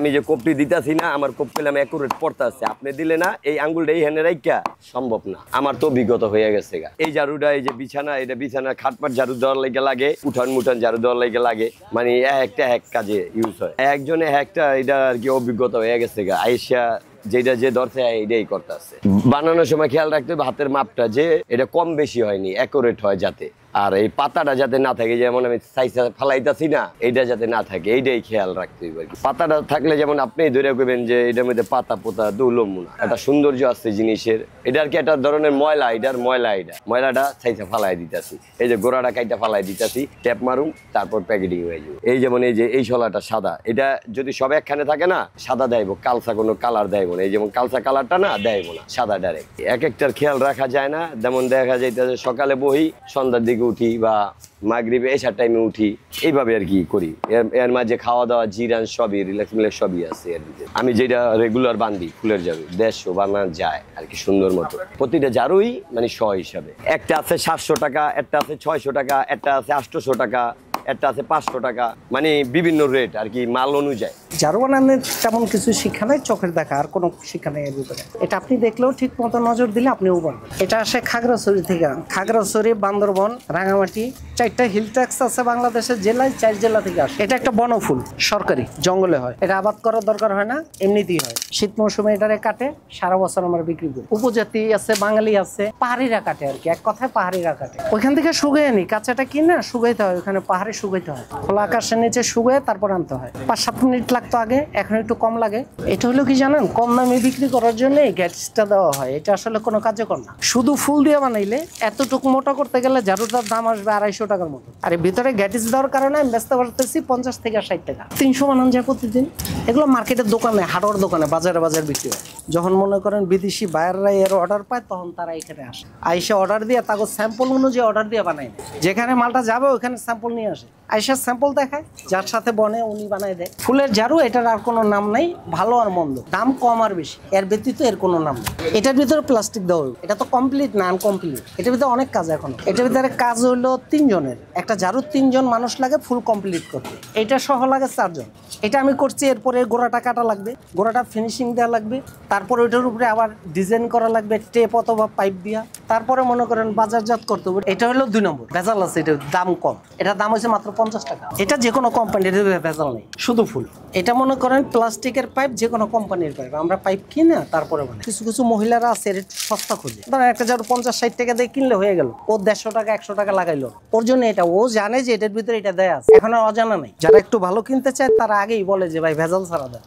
আমি যে কোপটি দিতেছি না, আমার কোপ পেলাম অ্যাকুরেট পড়তেছে, আপনি দিলে না এই আঙ্গুলটা এই হ্যান্ডে রাইকা সম্ভব না। আমার তো অভিজ্ঞতা হয়ে গেছে গা। এই ঝাড়ুটা, এই যে বিছানা, এটা বিছানা খাটপাট ঝাড়ু দেওয়ার লাগে, উঠান মুঠান ঝাড়ু দেওয়ার লাগে, মানে একটা এক কাজে ইউজ হয়। একজনে একটা এটা আর কি অভিজ্ঞতা হয়ে গেছে গা। আইসা যেটা যে ধরছে এটাই করতে আছে। বানানোর সময় খেয়াল রাখতে হবে হাতের মাপটা যে এটা কম বেশি হয়নি, অ্যাকুরেট হয় যাতে। আর এই পাতাটা যাতে না থাকে, যেমন আমি সাইজা ফালাইতাছি না, এইটা যাতে না থাকে, এইটাই খেয়াল রাখতে হবে। পাতাটা থাকলে যেমন আপনি ধরে করবেন যে এটার মধ্যে পাতা পোতা দৌলমু না, একটা সৌন্দর্য আছে জিনিসের। এটা আর কি একটা ধরনের ময়লা, এটার ময়লাটা সাইজা ফালাই দিতেছি। এই যে গোড়াটা কাইটা ফালাই দিতেছি, ট্যাপ মারুম, তারপর প্যাকেটিং হয়ে যাবে। এই যেমন এই যে এই শলাটা সাদা, এটা যদি সব একখানে থাকে না, সাদা দেয়বো, কালসা কোনো কালার দেয়বো না। এই যেমন কালসা কালারটা না দেয়বো না, সাদা ডাইরেক্ট। এক একটার খেয়াল রাখা যায় না। যেমন দেখা যাইতেছে সকালে বহি, সন্ধ্যার দিকে উঠি বা মাগরিবে এসার টাইমে উঠি, এইভাবে আর কি করি। এর মাঝে খাওয়া দাওয়া জিরান সবই রিল্যাক্স মিলে সবই আছে এর ভিতরে। আমি যেটা রেগুলার বান্ধি ফুলের ঝাড়ু 150 বানানো যায় আর কি সুন্দর মতো। প্রতিটা ঝাড়ুই মানে 100 হিসাবে। একটা আছে 700 টাকা, একটা আছে 600 টাকা, একটা আছে 800 টাকা, একটা আছে 500 টাকা, মানে বিভিন্ন রেট আর কি মাল অনুযায়ী। ঝাড়ু বানানোর তেমন কিছু শিক্ষা নেই, চোখের দেখা আর কোনো শিক্ষা নেই এর ভিতরে। এটা আপনি দেখলেও ঠিক মতো নজর দিলে আপনিও পারবেন। এটা আসে খাগড়াছড়ি থেকে। খাগড়াছড়ি, বান্দরবন, রাঙামাটি, 4টা হিল ট্যাক্স আছে বাংলাদেশের জেলায়, 4 জেলা থেকে আসে। এটা একটা বনফুল, সরকারি জঙ্গলে হয়। এটা আবাদ করার দরকার হয় না, এমনিতেই হয়। শীত মৌসুমে এটারে কাটে, সারা বছর আমরা বিক্রি করি। উপজাতি আছে, বাঙালি আছে, পাহাড়িরা কাটে আর কি, এক কথায় পাহাড়িরা কাটে। ওইখান থেকে শুকিয়ে নি, কাঁচাটা কিনে শুকাইতে হয়, ওখানে পাহাড়ে শুকাইতে হয়, খোলা আকাশের নিচে শুকিয়ে তারপর আনতে হয়। 5-7 মিনিট লাগতো আগে, এখন একটু কম লাগে। এটা হলো কি জানেন, কম দামে বিক্রি করার জন্য এই গ্যাটিসটা দেওয়া হয়। এটা আসলে কোনো কার্যকর না। শুধু ফুল দিয়ে বানাইলে এতটুকু মোটা করতে গেলে ঝাড়ুটার দাম আসবে 250 টাকার মতো। আর এর ভিতরে গ্যাটিস দেওয়ার কারণে আমি বেচতে পারতেছি 50 থেকে 60 টাকা। 300 বানান যায় প্রতিদিন। এগুলো মার্কেটের দোকানে, হাটওয়ার দোকানে, বাজারে বিক্রি হয়। যখন মনে করেন বিদেশি বায়াররা এর অর্ডার পায়, তখন তারা এখানে আসে, আইসা অর্ডার দিয়ে তাকে স্যাম্পল অনুযায়ী অর্ডার দিয়ে বানায়। যেখানে মালটা যাবে ওখানে স্যাম্পল নিয়ে আসে, আইসা স্যাম্পল দেখায়, যার সাথে বনে উনি বানায় দেয়। ফুলের ঝাড়ু, এটার আর কোনো নাম নাই, ভালো আর মন্দ, দাম কম আর বেশি, এর ব্যতীত এর কোনো নাম নেই। এটার ভিতরে প্লাস্টিক দেওয়া হবে, এটা তো কমপ্লিট না, আনকমপ্লিট। এটার ভিতরে অনেক কাজ এখনো। এটার ভিতরে কাজ হলো 3 জনের। একটা ঝাড়ু 3 জন মানুষ লাগে ফুল কমপ্লিট করতে। এটা সহ লাগে 4 জন। এটা আমি করছি, এরপরে গোড়াটা কাটা লাগবে, গোড়াটা ফিনিশিং দেওয়া লাগবে, তারপরে ওইটার উপরে আবার ডিজাইন করা লাগবে টেপ অথবা পাইপ দিয়া, তারপরে মনে করেন বাজারজাত করতে হবে। এটা হলো 2 নম্বর ভেজাল আছে, এটা দাম কম। এটা দাম হচ্ছে মাত্র 50 টাকা। এটা যে কোনো কোম্পানির ভেজাল নেই, শুধু ফুল। এটা মনে করেন প্লাস্টিকের পাইপ, যে কোনো কোম্পানির পাইপ। আমরা পাইপ কিনে তারপরে বানাই। কিছু কিছু মহিলারা আছে রেট সস্তা খুঁজে, ধরেন একটা ঝাড়ু 50-60 টাকা দিয়ে কিনলে হয়ে গেল, ও 150 টাকা 100 টাকা লাগাইলো ওর জন্য। এটা ও জানে যে এটার ভিতরে এটা দেয়া আছে, এখন আর অজানা নেই। যারা একটু ভালো কিনতে চায় তারা আগেই বলে যে ভাই ভেজাল ছাড়া দেয়।